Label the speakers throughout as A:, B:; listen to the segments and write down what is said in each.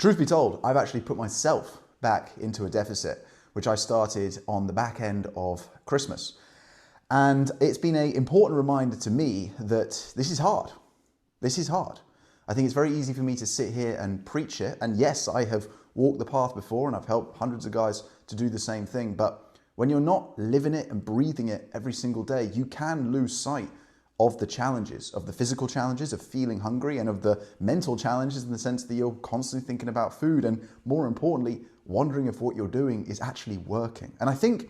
A: Truth be told, I've actually put myself back into a deficit, which I started on the back end of Christmas. And it's been an important reminder to me that this is hard. This is hard. I think it's very easy for me to sit here and preach it. And yes, I have walked the path before and I've helped hundreds of guys to do the same thing. But when you're not living it and breathing it every single day, you can lose sight of the challenges, of the physical challenges of feeling hungry and of the mental challenges in the sense that you're constantly thinking about food and, more importantly, wondering if what you're doing is actually working. And I think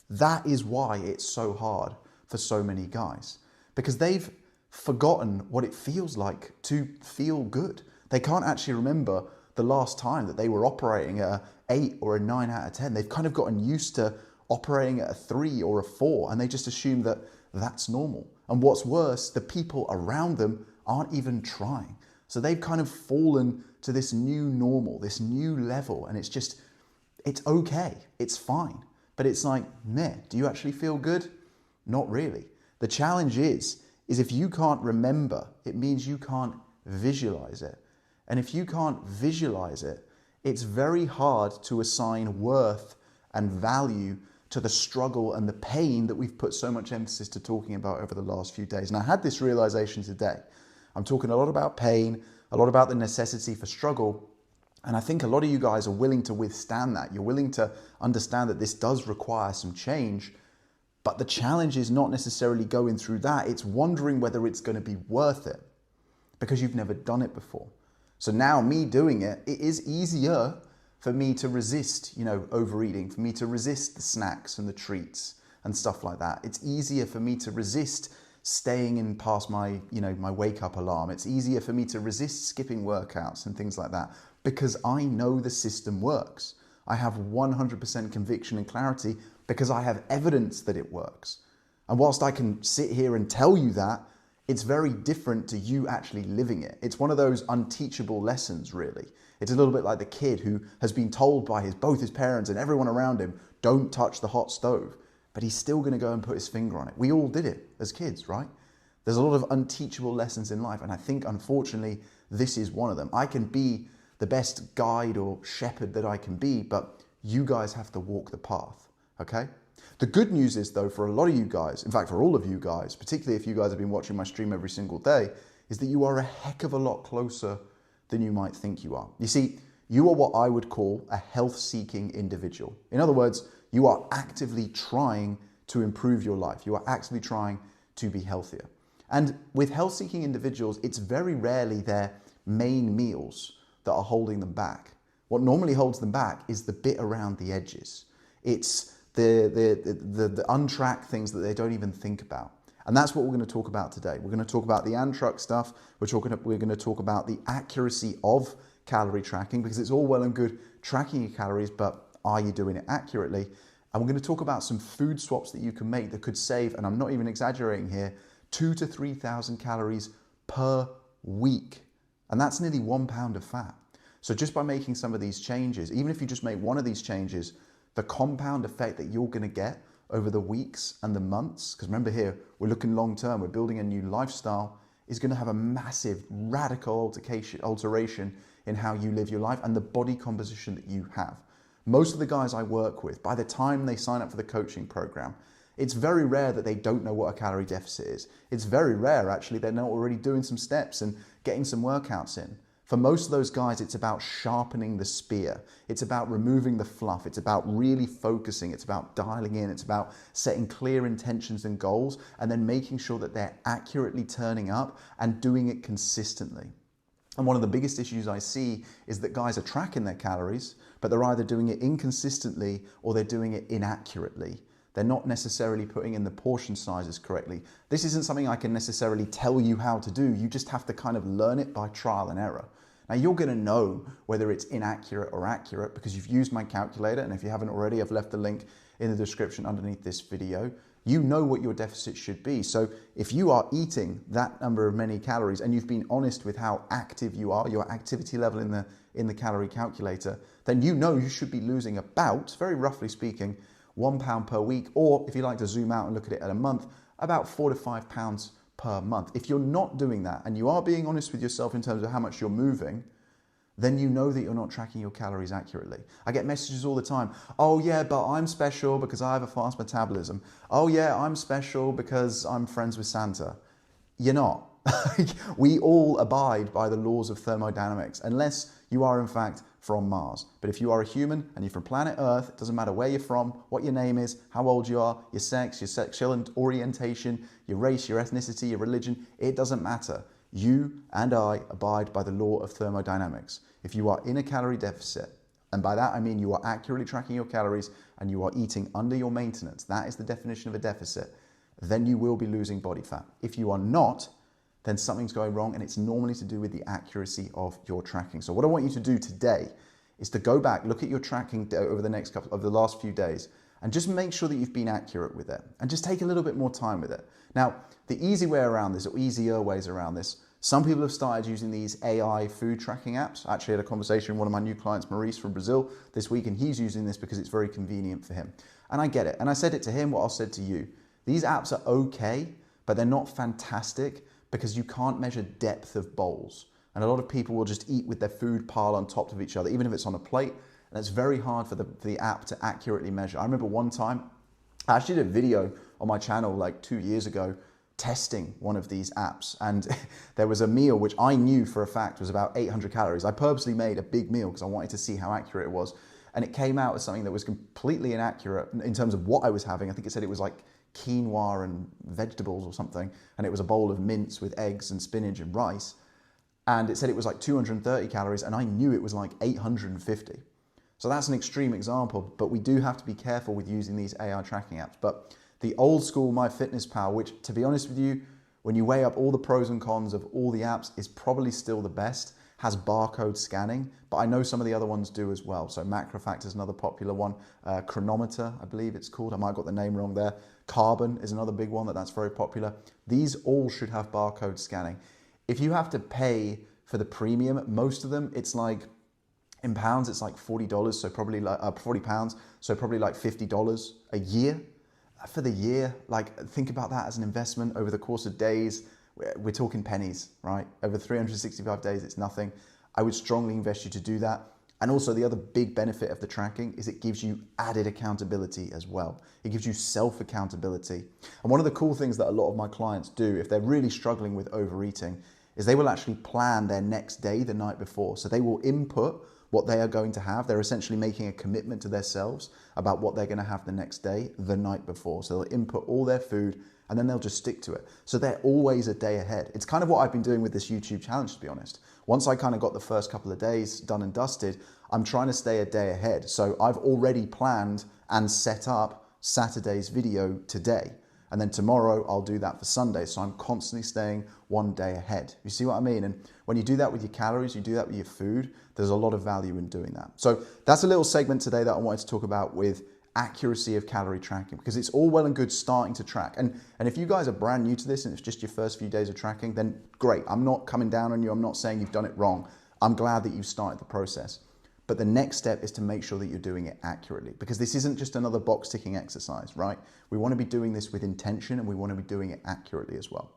A: that is why it's so hard for so many guys, because they've forgotten what it feels like to feel good. They can't actually remember the last time that they were operating at an 8 or a 9 out of 10. They've kind of gotten used to operating at a 3 or a 4, and they just assume that that's normal. And what's worse, the people around them aren't even trying. So they've kind of fallen to this new normal, this new level, and it's okay, it's fine. But it's like, meh, do you actually feel good? Not really. The challenge is if you can't remember, it means you can't visualize it. And if you can't visualize it, it's very hard to assign worth and value to the struggle and the pain that we've put so much emphasis to talking about over the last few days. And I had this realization today. I'm talking a lot about pain, a lot about the necessity for struggle. And I think a lot of you guys are willing to withstand that. You're willing to understand that this does require some change. But the challenge is not necessarily going through that. It's wondering whether it's going to be worth it because you've never done it before. So now me doing it, it is easier for me to resist, overeating, for me to resist the snacks and the treats and stuff like that. It's easier for me to resist staying in past my, my wake up alarm. It's easier for me to resist skipping workouts and things like that because I know the system works. I have 100% conviction and clarity because I have evidence that it works. And whilst I can sit here and tell you that, it's very different to you actually living it. It's one of those unteachable lessons, really. It's a little bit like the kid who has been told by both his parents and everyone around him, don't touch the hot stove, but he's still going to go and put his finger on it. We all did it as kids, right? There's a lot of unteachable lessons in life, and I think, unfortunately, this is one of them. I can be the best guide or shepherd that I can be, but you guys have to walk the path, okay? The good news is, though, for a lot of you guys, in fact, for all of you guys, particularly if you guys have been watching my stream every single day, is that you are a heck of a lot closer than you might think you are. You see, you are what I would call a health-seeking individual. In other words, you are actively trying to improve your life. You are actively trying to be healthier. And with health-seeking individuals, it's very rarely their main meals that are holding them back. What normally holds them back is the bit around the edges. It's the untracked things that they don't even think about. And that's what we're going to talk about today. We're going to talk about the untracked stuff. We're going to talk about the accuracy of calorie tracking, because it's all well and good tracking your calories, but are you doing it accurately? And we're going to talk about some food swaps that you can make that could save, and I'm not even exaggerating here, 2,000 to 3,000 calories per week. And that's nearly 1 pound of fat. So just by making some of these changes, even if you just make one of these changes, the compound effect that you're going to get over the weeks and the months, because remember here, we're looking long term, we're building a new lifestyle, is going to have a massive, radical alteration in how you live your life and the body composition that you have. Most of the guys I work with, by the time they sign up for the coaching program, it's very rare that they don't know what a calorie deficit is. It's very rare, actually, they're not already doing some steps and getting some workouts in. For most of those guys, it's about sharpening the spear. It's about removing the fluff. It's about really focusing. It's about dialing in. It's about setting clear intentions and goals and then making sure that they're accurately turning up and doing it consistently. And one of the biggest issues I see is that guys are tracking their calories, but they're either doing it inconsistently or they're doing it inaccurately. They're not necessarily putting in the portion sizes correctly. This isn't something I can necessarily tell you how to do. You just have to kind of learn it by trial and error. Now you're going to know whether it's inaccurate or accurate because you've used my calculator, and if you haven't already, I've left the link in the description underneath this video. You know what your deficit should be. So if you are eating that number of many calories and you've been honest with how active you are, your activity level in the calorie calculator, then you know you should be losing about, very roughly speaking, 1 pound per week, or if you like to zoom out and look at it at a month, about 4 to 5 pounds per month. If you're not doing that and you are being honest with yourself in terms of how much you're moving, then you know that you're not tracking your calories accurately. I get messages all the time. Oh yeah, but I'm special because I have a fast metabolism. Oh yeah, I'm special because I'm friends with Santa. You're not. We all abide by the laws of thermodynamics, unless you are in fact from Mars. But if you are a human and you're from planet Earth, it doesn't matter where you're from, what your name is, how old you are, your sex, your sexual orientation, your race, your ethnicity, your religion, it doesn't matter. You and I abide by the law of thermodynamics. If you are in a calorie deficit, and by that I mean you are accurately tracking your calories and you are eating under your maintenance, that is the definition of a deficit, then you will be losing body fat. If you are not, then something's going wrong, and it's normally to do with the accuracy of your tracking. So what I want you to do today is to go back, look at your tracking over the last few days, and just make sure that you've been accurate with it, and just take a little bit more time with it. Now, the easy way around this, or easier ways around this, some people have started using these AI food tracking apps. I actually had a conversation with one of my new clients, Maurice from Brazil, this week, and he's using this because it's very convenient for him. And I get it. And I said it to him what I'll said to you. These apps are okay, but they're not fantastic because you can't measure depth of bowls. And a lot of people will just eat with their food piled on top of each other, even if it's on a plate. And it's very hard for the app to accurately measure. I remember one time, I actually did a video on my channel like 2 years ago, testing one of these apps. And there was a meal which I knew for a fact was about 800 calories. I purposely made a big meal because I wanted to see how accurate it was. And it came out as something that was completely inaccurate in terms of what I was having. I think it said it was like quinoa and vegetables or something, and it was a bowl of mince with eggs and spinach and rice, and it said it was like 230 calories, and I knew it was like 850. So that's an extreme example, but we do have to be careful with using these AI tracking apps. But the old school MyFitnessPal, which to be honest with you, when you weigh up all the pros and cons of all the apps, is probably still the best, has barcode scanning, but I know some of the other ones do as well. So MacroFactor is another popular one. Chronometer, I believe it's called. I might have got the name wrong there. Carbon is another big one that's very popular. These all should have barcode scanning. If you have to pay for the premium, most of them, it's like, in pounds, it's like $40, so probably like £40, so probably like $50 a year. For the year, like think about that as an investment over the course of days. We're talking pennies, right? Over 365 days, it's nothing. I would strongly invest you to do that. And also the other big benefit of the tracking is it gives you added accountability as well. It gives you self-accountability. And one of the cool things that a lot of my clients do, if they're really struggling with overeating, is they will actually plan their next day the night before. So they will input what they are going to have. They're essentially making a commitment to themselves about what they're going to have the next day, the night before. So they'll input all their food and then they'll just stick to it. So they're always a day ahead. It's kind of what I've been doing with this YouTube challenge, to be honest. Once I kind of got the first couple of days done and dusted, I'm trying to stay a day ahead. So I've already planned and set up Saturday's video today. And then tomorrow I'll do that for Sunday. So I'm constantly staying one day ahead. You see what I mean? And when you do that with your calories, you do that with your food, there's a lot of value in doing that. So that's a little segment today that I wanted to talk about with accuracy of calorie tracking, because it's all well and good starting to track. And if you guys are brand new to this and it's just your first few days of tracking, then great. I'm not coming down on you. I'm not saying you've done it wrong. I'm glad that you've started the process. But the next step is to make sure that you're doing it accurately, because this isn't just another box ticking exercise, right? We want to be doing this with intention and we want to be doing it accurately as well.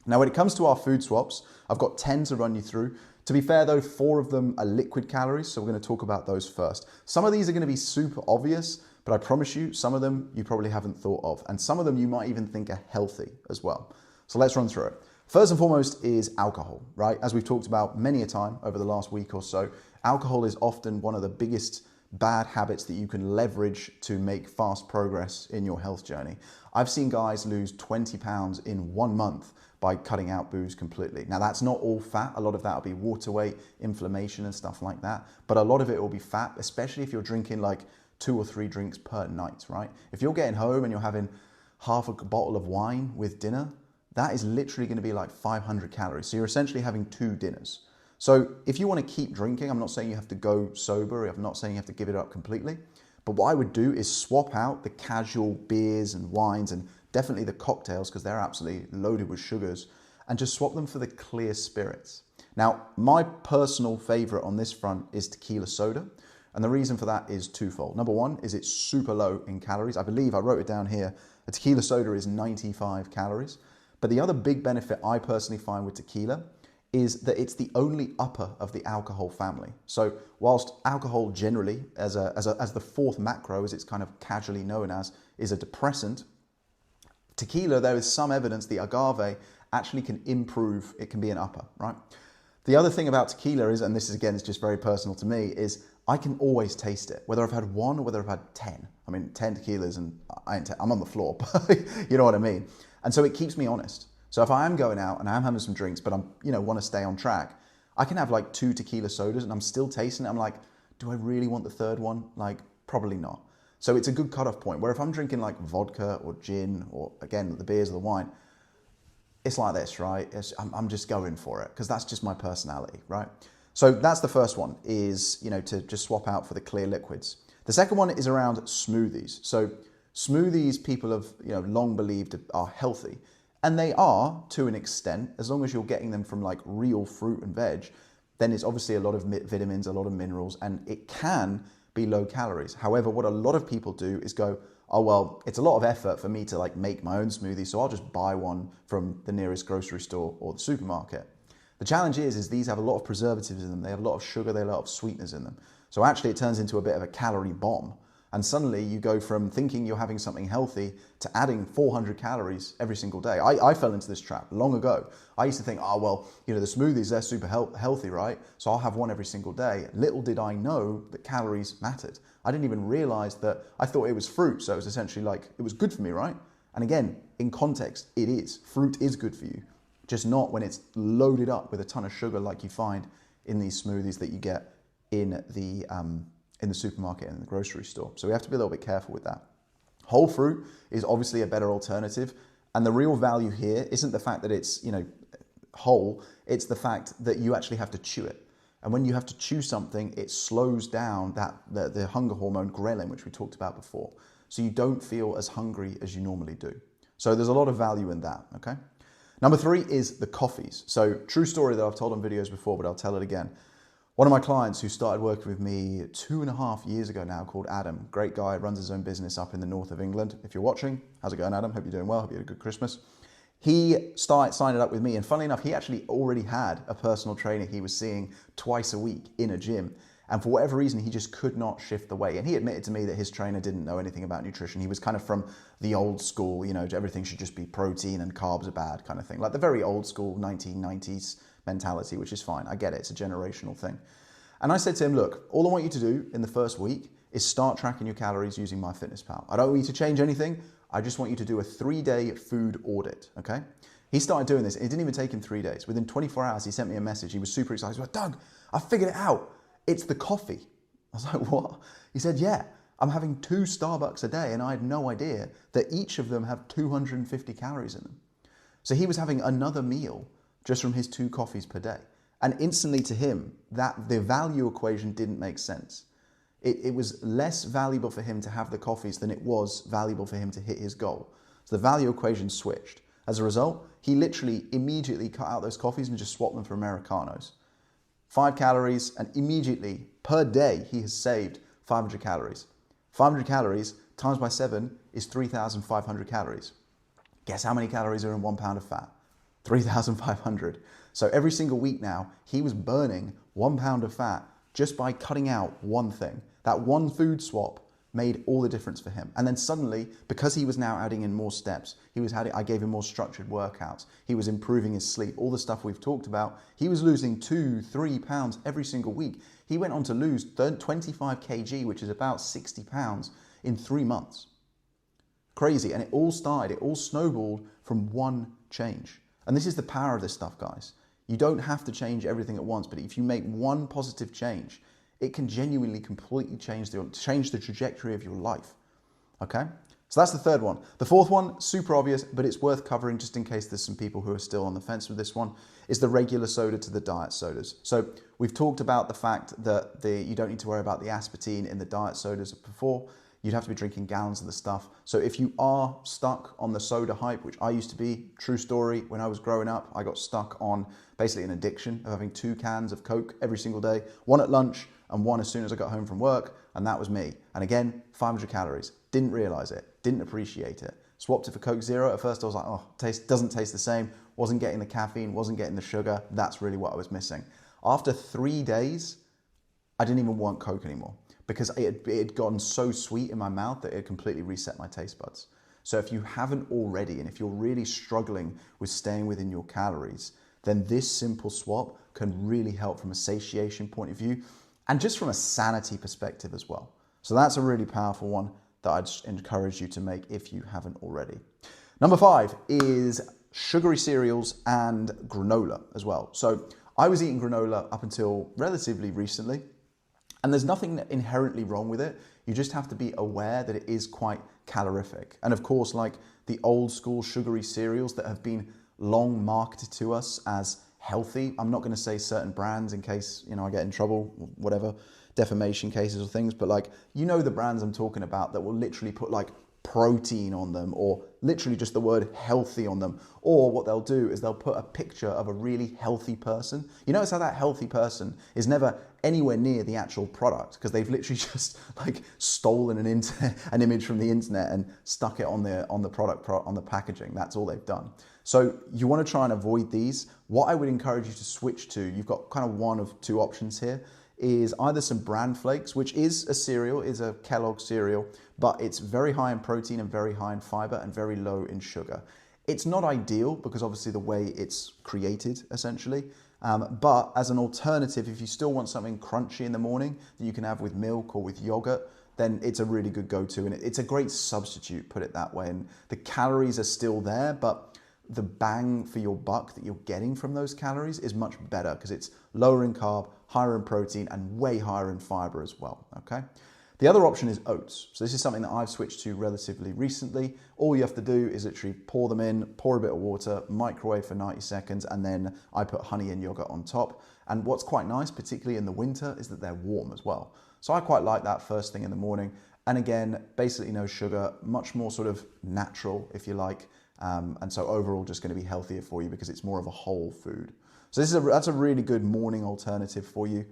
A: Now, when it comes to our food swaps, I've got 10 to run you through. To be fair though, 4 of them are liquid calories, so we're going to talk about those first. Some of these are going to be super obvious, but I promise you, some of them you probably haven't thought of, and some of them you might even think are healthy as well. So let's run through it. First and foremost is alcohol, right? As we've talked about many a time over the last week or so, alcohol is often one of the biggest bad habits that you can leverage to make fast progress in your health journey. I've seen guys lose 20 pounds in 1 month by cutting out booze completely. Now that's not all fat. A lot of that will be water weight, inflammation and stuff like that. But a lot of it will be fat, especially if you're drinking like 2 or 3 drinks per night, right? If you're getting home and you're having half a bottle of wine with dinner, that is literally going to be like 500 calories. So you're essentially having 2 dinners. So if you want to keep drinking, I'm not saying you have to go sober. I'm not saying you have to give it up completely. But what I would do is swap out the casual beers and wines and definitely the cocktails, because they're absolutely loaded with sugars, and just swap them for the clear spirits. Now, my personal favorite on this front is tequila soda. And the reason for that is twofold. Number one is it's super low in calories. I believe I wrote it down here. A tequila soda is 95 calories. But the other big benefit I personally find with tequila is that it's the only upper of the alcohol family. So whilst alcohol generally, as the fourth macro, as it's kind of casually known as, is a depressant, tequila, there is some evidence the agave actually can improve, it can be an upper, right? The other thing about tequila is, and this is again, is just very personal to me, is I can always taste it, whether I've had one or whether I've had 10. I mean, 10 tequilas and I'm on the floor, you know what I mean? And so it keeps me honest. So if I am going out and I'm having some drinks, but I'm, want to stay on track, I can have like 2 tequila sodas and I'm still tasting it. I'm like, do I really want the third one? Like, probably not. So it's a good cutoff point where if I'm drinking like vodka or gin or again, the beers or the wine, it's like this, right? I'm just going for it because that's just my personality, right? So that's the first one is, to just swap out for the clear liquids. The second one is around smoothies. So smoothies, people have, long believed are healthy. And they are, to an extent, as long as you're getting them from like real fruit and veg, then it's obviously a lot of vitamins, a lot of minerals, and it can be low calories. However, what a lot of people do is go, oh, well, it's a lot of effort for me to like make my own smoothie, so I'll just buy one from the nearest grocery store or the supermarket. The challenge is these have a lot of preservatives in them. They have a lot of sugar, they have a lot of sweeteners in them. So actually it turns into a bit of a calorie bomb. And suddenly you go from thinking you're having something healthy to adding 400 calories every single day. I fell into this trap long ago. I used to think, oh, well, the smoothies, they're super healthy, right? So I'll have one every single day. Little did I know that calories mattered. I didn't even realize that. I thought it was fruit. So it was essentially like, it was good for me, right? And again, in context, it is. Fruit is good for you, just not when it's loaded up with a ton of sugar like you find in these smoothies that you get in the supermarket and in the grocery store. So we have to be a little bit careful with that. Whole fruit is obviously a better alternative. And the real value here isn't the fact that it's, whole, it's the fact that you actually have to chew it. And when you have to chew something, it slows down the hunger hormone ghrelin, which we talked about before. So you don't feel as hungry as you normally do. So there's a lot of value in that, okay? Number 3 is the coffees. So true story that I've told on videos before, but I'll tell it again. One of my clients who started working with me 2.5 years ago now, called Adam, great guy, runs his own business up in the north of England. If you're watching, how's it going, Adam? Hope you're doing well. Hope you had a good Christmas. He signed up with me, and funnily enough, he actually already had a personal trainer he was seeing twice a week in a gym. And for whatever reason, he just could not shift the weight. And he admitted to me that his trainer didn't know anything about nutrition. He was kind of from the old school, everything should just be protein and carbs are bad kind of thing. Like the very old school 1990s mentality, which is fine. I get it. It's a generational thing. And I said to him, look, all I want you to do in the first week is start tracking your calories using MyFitnessPal. I don't want you to change anything. I just want you to do a 3-day food audit, okay? He started doing this. It didn't even take him 3 days. Within 24 hours, he sent me a message. He was super excited. He was like, Doug, I figured it out. It's the coffee. I was like, what? He said, yeah, I'm having 2 Starbucks a day, and I had no idea that each of them have 250 calories in them. So he was having another meal just from his 2 coffees per day. And instantly to him, that the value equation didn't make sense. It was less valuable for him to have the coffees than it was valuable for him to hit his goal. So the value equation switched. As a result, he literally immediately cut out those coffees and just swapped them for Americanos. 5 calories, and immediately per day, he has saved 500 calories. 500 calories times by 7 is 3,500 calories. Guess how many calories are in 1 pound of fat? 3,500. So every single week now, he was burning 1 pound of fat just by cutting out one thing. That one food swap made all the difference for him. And then suddenly, because he was now adding in more steps, I gave him more structured workouts. He was improving his sleep, all the stuff we've talked about. He was losing 2-3 pounds every single week. He went on to lose 25 kg, which is about 60 pounds in 3 months. Crazy. And it all snowballed from one change. And this is the power of this stuff, guys. You don't have to change everything at once, but if you make one positive change, it can genuinely completely change the trajectory of your life, okay? So that's the third one. The fourth one, super obvious, but it's worth covering just in case there's some people who are still on the fence with this one, is the regular soda to the diet sodas. So we've talked about the fact that you don't need to worry about the aspartame in the diet sodas before. You'd have to be drinking gallons of the stuff. So if you are stuck on the soda hype, which I used to be, true story, when I was growing up, I got stuck on basically an addiction of having 2 cans of Coke every single day, 1 at lunch and 1 as soon as I got home from work, and that was me. And again, 500 calories. Didn't realize it, didn't appreciate it. swapped it for Coke Zero. At first I was like, oh, doesn't taste the same. Wasn't getting the caffeine, wasn't getting the sugar. That's really what I was missing. After 3 days, I didn't even want Coke anymore because it had gotten so sweet in my mouth that it completely reset my taste buds. So if you haven't already, and if you're really struggling with staying within your calories, then this simple swap can really help from a satiation point of view and just from a sanity perspective as well. So that's a really powerful one that I'd encourage you to make if you haven't already. Number 5 is sugary cereals and granola as well. So I was eating granola up until relatively recently, and there's nothing inherently wrong with it. You just have to be aware that it is quite calorific. And of course, like the old school sugary cereals that have been long marketed to us as healthy. I'm not going to say certain brands in case, I get in trouble, whatever, defamation cases or things, but like, the brands I'm talking about that will literally put like protein on them or literally just the word healthy on them. Or what they'll do is they'll put a picture of a really healthy person. You notice how that healthy person is never anywhere near the actual product because they've literally just like stolen an image from the internet and stuck it on the product, on the packaging. That's all they've done. So you want to try and avoid these. What I would encourage you to switch to, you've got kind of one of two options here, is either some bran flakes, which is a cereal, is a Kellogg cereal, but it's very high in protein and very high in fiber and very low in sugar. It's not ideal because obviously the way it's created essentially, but as an alternative, if you still want something crunchy in the morning that you can have with milk or with yogurt, then it's a really good go-to and it's a great substitute, put it that way. And the calories are still there, but the bang for your buck that you're getting from those calories is much better because it's lower in carb, higher in protein, and way higher in fiber as well, okay? The other option is oats. So this is something that I've switched to relatively recently. All you have to do is literally pour them in, pour a bit of water, microwave for 90 seconds, and then I put honey and yogurt on top. And what's quite nice, particularly in the winter, is that they're warm as well. So I quite like that first thing in the morning. And again, basically no sugar, much more sort of natural, if you like. And so overall just going to be healthier for you because it's more of a whole food. So that's a really good morning alternative for you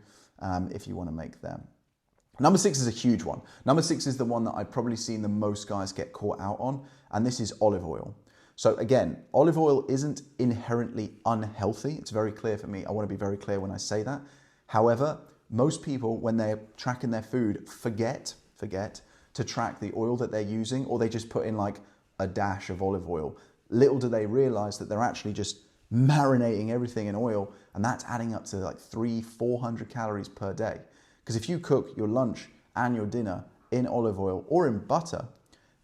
A: if you want to make them. Number 6 is a huge one. Number 6 is the one that I've probably seen the most guys get caught out on, and this is olive oil. So again, olive oil isn't inherently unhealthy. It's very clear for me. I want to be very clear when I say that. However, most people, when they're tracking their food, forget to track the oil that they're using, or they just put in like a dash of olive oil. Little do they realize that they're actually just marinating everything in oil, and that's adding up to like 300-400 calories per day. Because if you cook your lunch and your dinner in olive oil or in butter,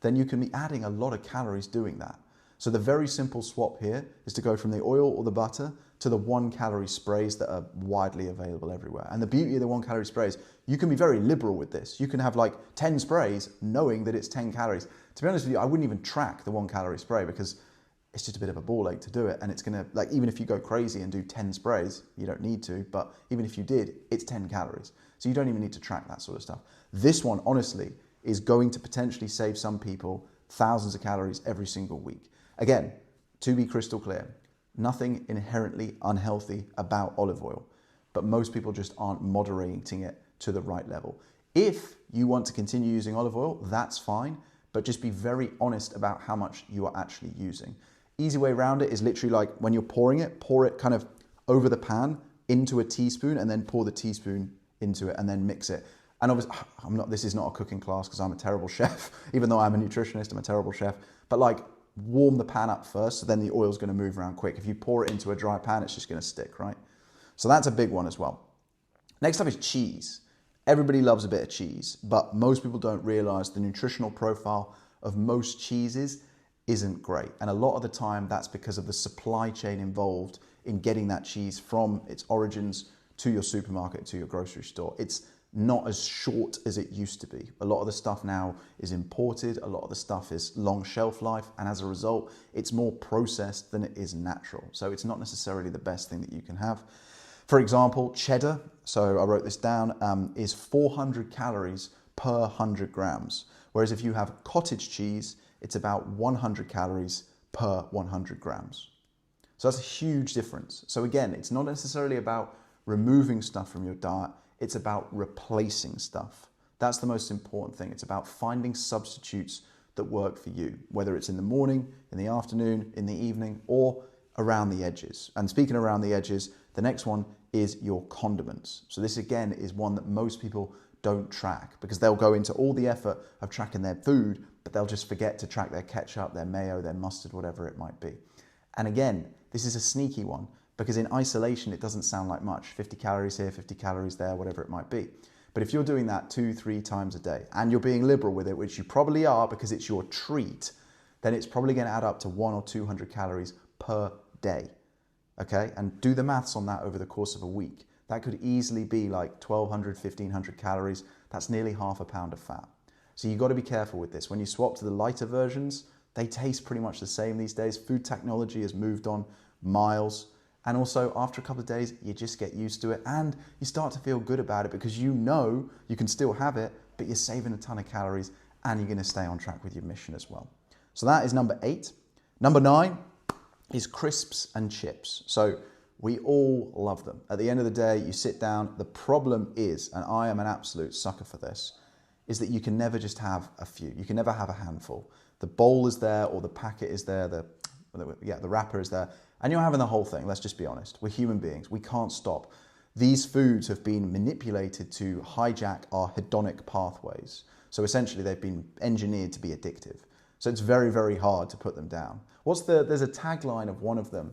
A: then you can be adding a lot of calories doing that. So the very simple swap here is to go from the oil or the butter to the 1-calorie sprays that are widely available everywhere. And the beauty of the 1-calorie sprays, you can be very liberal with this. You can have like 10 sprays knowing that it's 10 calories. To be honest with you, I wouldn't even track the 1-calorie spray because it's just a bit of a ball ache to do it. And it's gonna, like, even if you go crazy and do 10 sprays, you don't need to, but even if you did, it's 10 calories. So you don't even need to track that sort of stuff. This one, honestly, is going to potentially save some people thousands of calories every single week. Again, to be crystal clear, nothing inherently unhealthy about olive oil, but most people just aren't moderating it to the right level. If you want to continue using olive oil, that's fine, but just be very honest about how much you are actually using. Easy way around it is literally like when you're pouring it, pour it kind of over the pan into a teaspoon and then pour the teaspoon into it and then mix it. And obviously, this is not a cooking class because I'm a terrible chef. Even though I'm a nutritionist, I'm a terrible chef. But like, warm the pan up first, so then the oil's going to move around quick. If you pour it into a dry pan, it's just going to stick, right? So that's a big one as well. Next up is cheese. Everybody loves a bit of cheese, but most people don't realize the nutritional profile of most cheeses isn't great. And a lot of the time that's because of the supply chain involved in getting that cheese from its origins to your supermarket, to your grocery store. It's not as short as it used to be. A lot of the stuff now is imported, a lot of the stuff is long shelf life, and as a result, it's more processed than it is natural. So it's not necessarily the best thing that you can have. For example, cheddar, so I wrote this down, is 400 calories per 100 grams. Whereas if you have cottage cheese, it's about 100 calories per 100 grams. So that's a huge difference. So again, it's not necessarily about removing stuff from your diet, it's about replacing stuff. That's the most important thing. It's about finding substitutes that work for you, whether it's in the morning, in the afternoon, in the evening, or around the edges. And speaking around the edges, the next one is your condiments. So this again is one that most people don't track because they'll go into all the effort of tracking their food, but they'll just forget to track their ketchup, their mayo, their mustard, whatever it might be. And again, this is a sneaky one because in isolation, it doesn't sound like much. 50 calories here, 50 calories there, whatever it might be. But if you're doing that 2-3 times a day and you're being liberal with it, which you probably are because it's your treat, then it's probably going to add up to 100 or 200 calories per day. Okay, and do the maths on that over the course of a week. That could easily be like 1,200, 1,500 calories. That's nearly half a pound of fat. So you've got to be careful with this. When you swap to the lighter versions, they taste pretty much the same these days. Food technology has moved on miles. And also after a couple of days, you just get used to it and you start to feel good about it because you know you can still have it, but you're saving a ton of calories and you're going to stay on track with your mission as well. So that is number 8. Number 9 is crisps and chips. So we all love them. At the end of the day, you sit down. The problem is, and I am an absolute sucker for this, is that you can never just have a few. You can never have a handful. The bowl is there or the packet is there, the wrapper is there, and you're having the whole thing. Let's just be honest. We're human beings. We can't stop. These foods have been manipulated to hijack our hedonic pathways. So essentially, they've been engineered to be addictive. So it's very, very hard to put them down. There's a tagline of one of them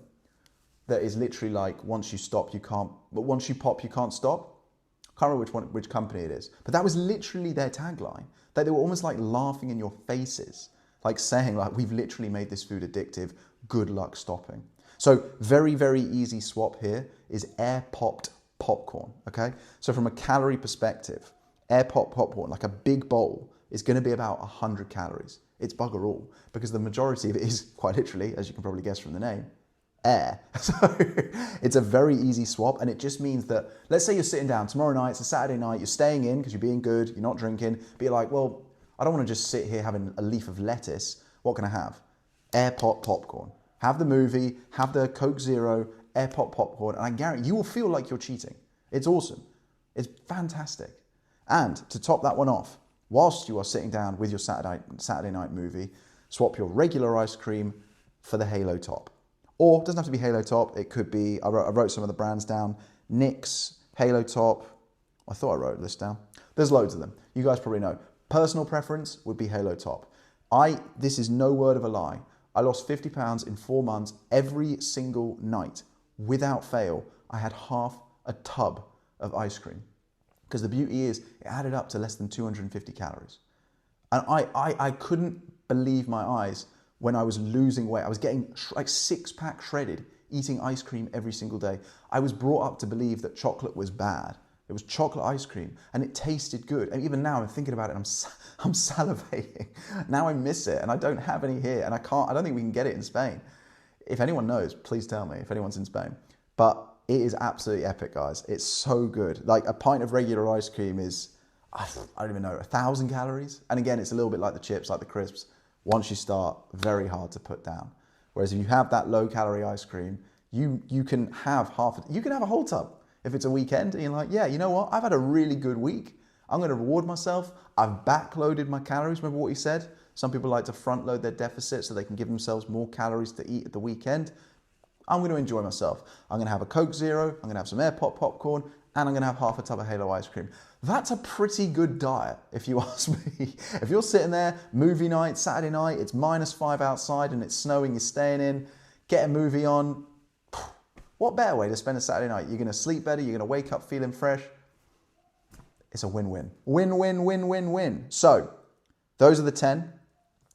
A: that is literally like, once you stop, you can't, but once you pop, you can't stop. I can't remember which company it is, but that was literally their tagline. That they were almost like laughing in your faces, like saying like, we've literally made this food addictive, good luck stopping. So very, very easy swap here is air popped popcorn, okay? So from a calorie perspective, air popped popcorn, like a big bowl, is gonna be about 100 calories. It's bugger all, because the majority of it is quite literally, as you can probably guess from the name, air. So it's a very easy swap, and it just means that, let's say you're sitting down tomorrow night, it's a Saturday night, you're staying in because you're being good, you're not drinking, but you're like, well, I don't want to just sit here having a leaf of lettuce. What can I have? Air pop popcorn. Have the movie, have the Coke Zero, air pop popcorn, and I guarantee you will feel like you're cheating. It's awesome. It's fantastic. And to top that one off, whilst you are sitting down with your Saturday night movie, swap your regular ice cream for the Halo Top. Or it doesn't have to be Halo Top. It could be, I wrote some of the brands down. Nix, Halo Top. I thought I wrote this down. There's loads of them. You guys probably know. Personal preference would be Halo Top. This is no word of a lie. I lost 50 pounds in 4 months every single night. Without fail, I had half a tub of ice cream. Because the beauty is, it added up to less than 250 calories. And I couldn't believe my eyes when I was losing weight. I was getting like 6-pack shredded, eating ice cream every single day. I was brought up to believe that chocolate was bad. It was chocolate ice cream and it tasted good. And even now I'm thinking about it, I'm salivating. Now I miss it and I don't have any here and I don't think we can get it in Spain. If anyone knows, please tell me if anyone's in Spain. But it is absolutely epic, guys. It's so good. Like a pint of regular ice cream is, I don't even know, 1,000 calories. And again, it's a little bit like the chips, like the crisps. Once you start, very hard to put down. Whereas if you have that low calorie ice cream, you can have a whole tub. If it's a weekend and you're like, yeah, you know what? I've had a really good week. I'm going to reward myself. I've backloaded my calories. Remember what he said? Some people like to front load their deficit so they can give themselves more calories to eat at the weekend. I'm going to enjoy myself. I'm going to have a Coke Zero. I'm going to have some air pop popcorn and I'm going to have half a tub of Halo ice cream. That's a pretty good diet, if you ask me. If you're sitting there, movie night, Saturday night, it's -5 outside and it's snowing, you're staying in, get a movie on. What better way to spend a Saturday night? You're going to sleep better, you're going to wake up feeling fresh. It's a win-win. Win, win, win, win, win. So, those are the 10.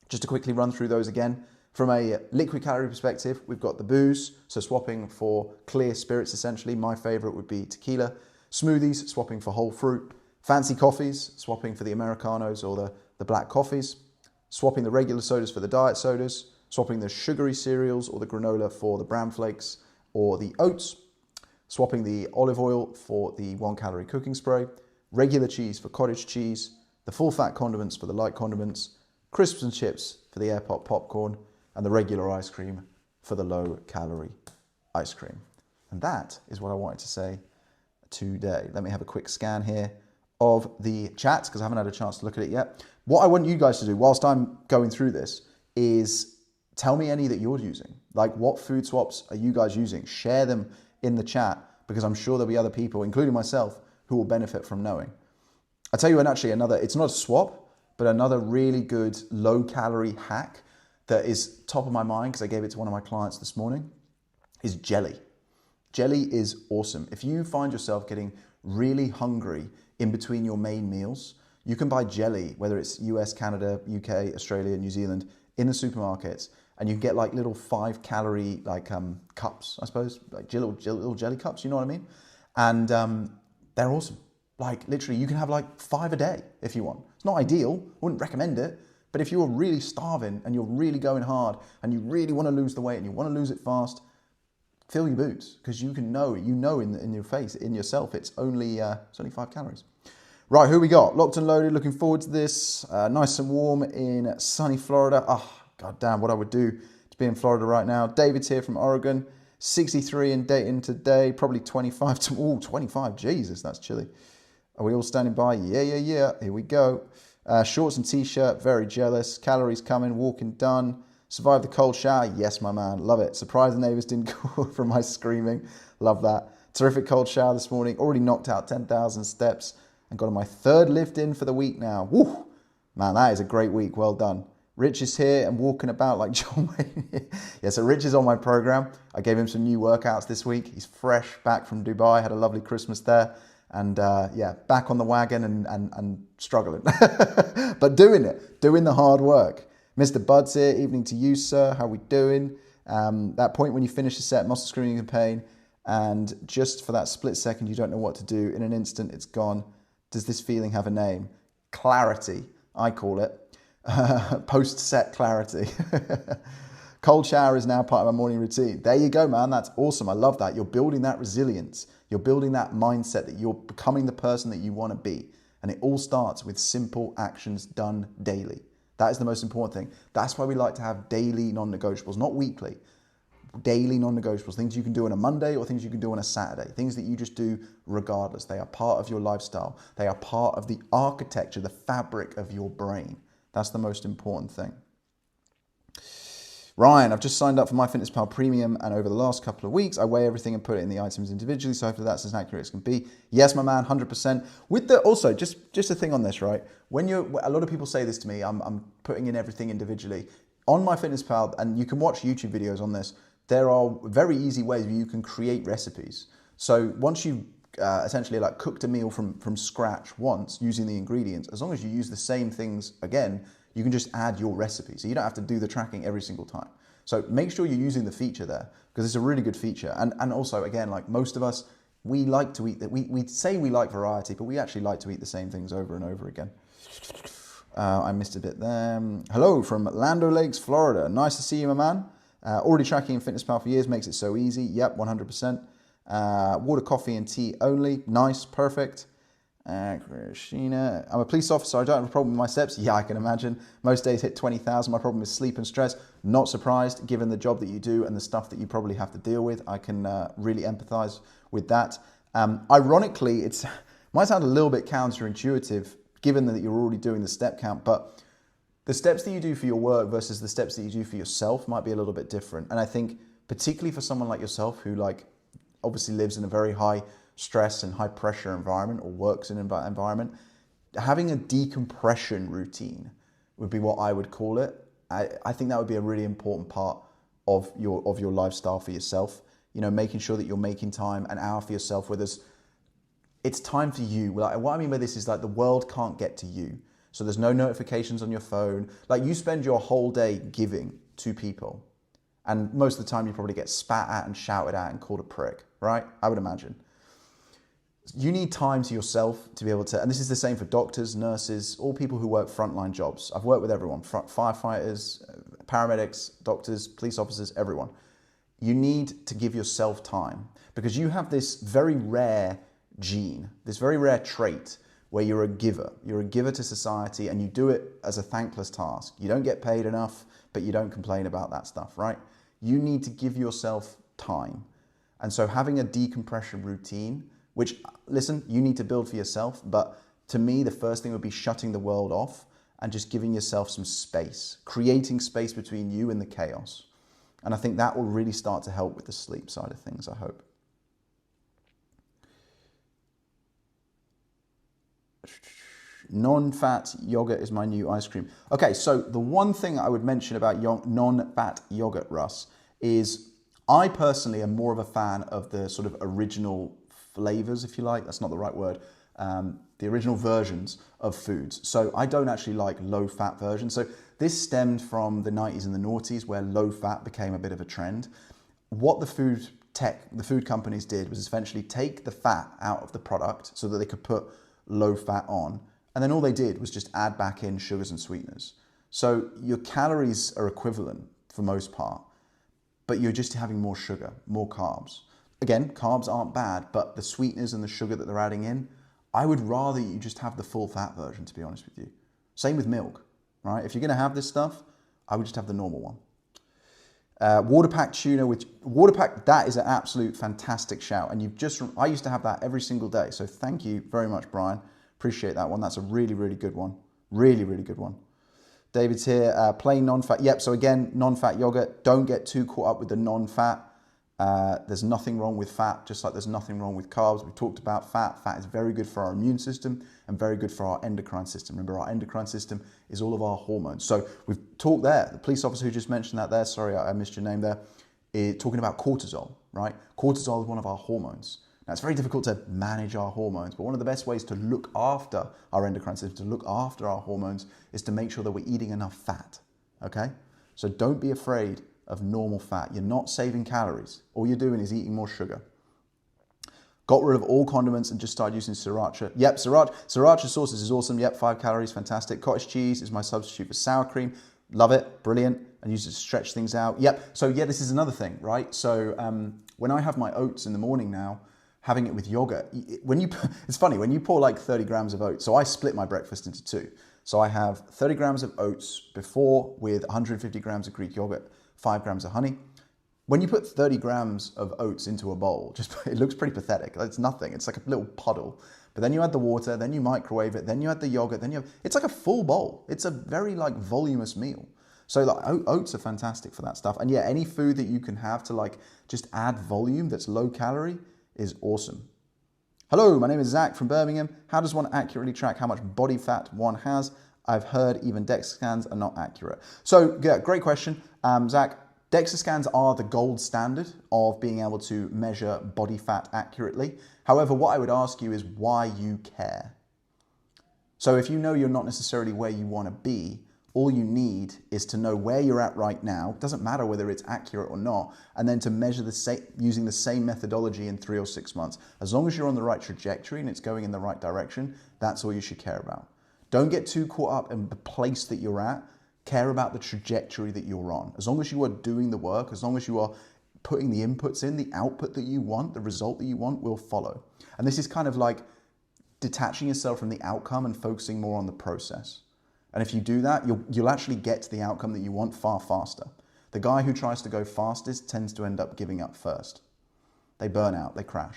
A: Just to quickly run through those again. From a liquid calorie perspective, we've got the booze, so swapping for clear spirits essentially. My favorite would be tequila. Smoothies, swapping for whole fruit. Fancy coffees, swapping for the Americanos or the black coffees. Swapping the regular sodas for the diet sodas. Swapping the sugary cereals or the granola for the bran flakes or the oats. Swapping the olive oil for the 1-calorie cooking spray. Regular cheese for cottage cheese. The full fat condiments for the light condiments. Crisps and chips for the air pop popcorn. And the regular ice cream for the low calorie ice cream. And that is what I wanted to say today. Let me have a quick scan here of the chat because I haven't had a chance to look at it yet. What I want you guys to do whilst I'm going through this is tell me any that you're using. Like, what food swaps are you guys using? Share them in the chat, because I'm sure there'll be other people, including myself, who will benefit from knowing. I'll tell you it's not a swap, but another really good low calorie hack that is top of my mind because I gave it to one of my clients this morning is jelly. Jelly is awesome. If you find yourself getting really hungry in between your main meals, you can buy jelly, whether it's US, Canada, UK, Australia, New Zealand, in the supermarkets, and you can get like little 5-calorie cups, I suppose, like little jelly cups, you know what I mean? And they're awesome. Like literally, you can have like 5 a day if you want. It's not ideal, I wouldn't recommend it, but if you're really starving and you're really going hard and you really want to lose the weight and you want to lose it fast, fill your boots, because you know in your face, in yourself, it's only 5 calories. Right, who we got? Locked and loaded, looking forward to this. Nice and warm in sunny Florida. Oh, god damn, what I would do to be in Florida right now. David's here from Oregon. 63 in Dayton today, probably 25. 25, Jesus, that's chilly. Are we all standing by? Yeah. Here we go. Shorts and t-shirt, very jealous. Calories coming, walking done. Survived the cold shower. Yes, my man, love it. Surprised the neighbors didn't call from my screaming. Love that. Terrific cold shower this morning. Already knocked out 10,000 steps and got on my 3rd lift in for the week now. Woo! Man, that is a great week. Well done. Rich is here and walking about like John Wayne. Yeah, so Rich is on my program. I gave him some new workouts this week. He's fresh back from Dubai. Had a lovely Christmas there. And back on the wagon and struggling. But doing the hard work. Mr. Bud's here. Evening to you, sir. How we doing? That point when you finish the set, muscle screaming in pain, and just for that split second, you don't know what to do. In an instant, it's gone. Does this feeling have a name? Clarity, I call it. Post-set clarity. Cold shower is now part of my morning routine. There you go, man. That's awesome. I love that. You're building that resilience. You're building that mindset that you're becoming the person that you want to be. And it all starts with simple actions done daily. That is the most important thing. That's why we like to have daily non-negotiables, not weekly. Daily non-negotiables, things you can do on a Monday or things you can do on a Saturday, things that you just do regardless. They are part of your lifestyle. They are part of the architecture, the fabric of your brain. That's the most important thing. Ryan, I've just signed up for MyFitnessPal Premium, and over the last couple of weeks, I weigh everything and put it in the items individually, so hopefully that's as accurate as can be. Yes, my man, 100%. With the also, just a thing on this, right? When a lot of people say this to me, I'm putting in everything individually. On MyFitnessPal, and you can watch YouTube videos on this, there are very easy ways where you can create recipes. So once you've essentially like cooked a meal from scratch once using the ingredients, as long as you use the same things again, you can just add your recipe. So you don't have to do the tracking every single time. So make sure you're using the feature there, because it's a really good feature. And also, again, like most of us, we like to eat that. We say we like variety, but we actually like to eat the same things over and over again. I missed a bit there. Hello from Land O'Lakes, Florida. Nice to see you, my man. Already tracking in FitnessPal for years makes it so easy. Yep, 100%. Water, coffee, and tea only. Nice, perfect. Christina, I'm a police officer. I don't have a problem with my steps. Yeah, I can imagine. Most days hit 20,000. My problem is sleep and stress. Not surprised, given the job that you do and the stuff that you probably have to deal with. I can really empathize with that. Ironically, it might sound a little bit counterintuitive, given that you're already doing the step count, but the steps that you do for your work versus the steps that you do for yourself might be a little bit different. And I think particularly for someone like yourself who obviously lives in a very high stress and high pressure environment or works in an environment, having a decompression routine would be what I would call it. I think that would be a really important part of your lifestyle for yourself. You know, making sure that you're making time, an hour for yourself, where it's time for you. Like, what I mean by this is like the world can't get to you. So there's no notifications on your phone. Like, you spend your whole day giving to people. And most of the time you probably get spat at and shouted at and called a prick, right? I would imagine. You need time to yourself to be able to, and this is the same for doctors, nurses, all people who work frontline jobs. I've worked with everyone, firefighters, paramedics, doctors, police officers, everyone. You need to give yourself time, because you have this very rare gene, this very rare trait where you're a giver. You're a giver to society, and you do it as a thankless task. You don't get paid enough, but you don't complain about that stuff, right? You need to give yourself time. And so having a decompression routine, which, listen, you need to build for yourself, but to me, the first thing would be shutting the world off and just giving yourself some space, creating space between you and the chaos. And I think that will really start to help with the sleep side of things, I hope. Non-fat yogurt is my new ice cream. Okay, so the one thing I would mention about non-fat yogurt, Russ, is I personally am more of a fan of the sort of original flavors, if you like. That's not the right word. The original versions of foods. So I don't actually like low-fat versions. So this stemmed from the 90s and the noughties, where low-fat became a bit of a trend. What the food companies did was essentially take the fat out of the product so that they could put low-fat on. And then all they did was just add back in sugars and sweeteners. So your calories are equivalent for most part, but you're just having more sugar, more carbs. Again, carbs aren't bad, but the sweeteners and the sugar that they're adding in, I would rather you just have the full fat version, to be honest with you. Same with milk, right? If you're gonna have this stuff, I would just have the normal one. Water pack tuna with water pack, that is an absolute fantastic shout. And I used to have that every single day. So thank you very much, Brian. Appreciate that one. That's a really, really good one. Really, really good one. David's here, plain non-fat. Yep, so again, non-fat yogurt. Don't get too caught up with the non-fat. There's nothing wrong with fat, just like there's nothing wrong with carbs. We've talked about fat. Fat is very good for our immune system and very good for our endocrine system. Remember, our endocrine system is all of our hormones. So we've talked there. The police officer who just mentioned that there, sorry, I missed your name there, talking about cortisol, right? Cortisol is one of our hormones. Now, it's very difficult to manage our hormones, but one of the best ways to look after our endocrine system, to look after our hormones, is to make sure that we're eating enough fat, okay? So don't be afraid of normal fat. You're not saving calories. All you're doing is eating more sugar. Got rid of all condiments and just started using sriracha. Yep, sriracha sauces is awesome. Yep, 5 calories, fantastic. Cottage cheese is my substitute for sour cream. Love it, brilliant. And use it to stretch things out. Yep, so yeah, this is another thing, right? So when I have my oats in the morning now, having it with yogurt, it's funny, when you pour like 30 grams of oats, so I split my breakfast into 2. So I have 30 grams of oats before with 150 grams of Greek yogurt, 5 grams of honey. When you put 30 grams of oats into a bowl, it looks pretty pathetic. It's nothing, it's like a little puddle. But then you add the water, then you microwave it, then you add the yogurt, it's like a full bowl. It's a very like voluminous meal. So like oats are fantastic for that stuff. And yeah, any food that you can have to like just add volume that's low calorie is awesome. Hello, my name is Zach from Birmingham. How does one accurately track how much body fat one has? I've heard even DEXA scans are not accurate. So yeah, great question, Zach. DEXA scans are the gold standard of being able to measure body fat accurately. However, what I would ask you is why you care. So if you know you're not necessarily where you want to be, all you need is to know where you're at right now. It doesn't matter whether it's accurate or not, and then to measure using the same methodology in 3 or 6 months. As long as you're on the right trajectory and it's going in the right direction, that's all you should care about. Don't get too caught up in the place that you're at. Care about the trajectory that you're on. As long as you are doing the work, as long as you are putting the inputs in, the output that you want, the result that you want will follow. And this is kind of like detaching yourself from the outcome and focusing more on the process. And if you do that, you'll actually get to the outcome that you want far faster. The guy who tries to go fastest tends to end up giving up first. They burn out, they crash.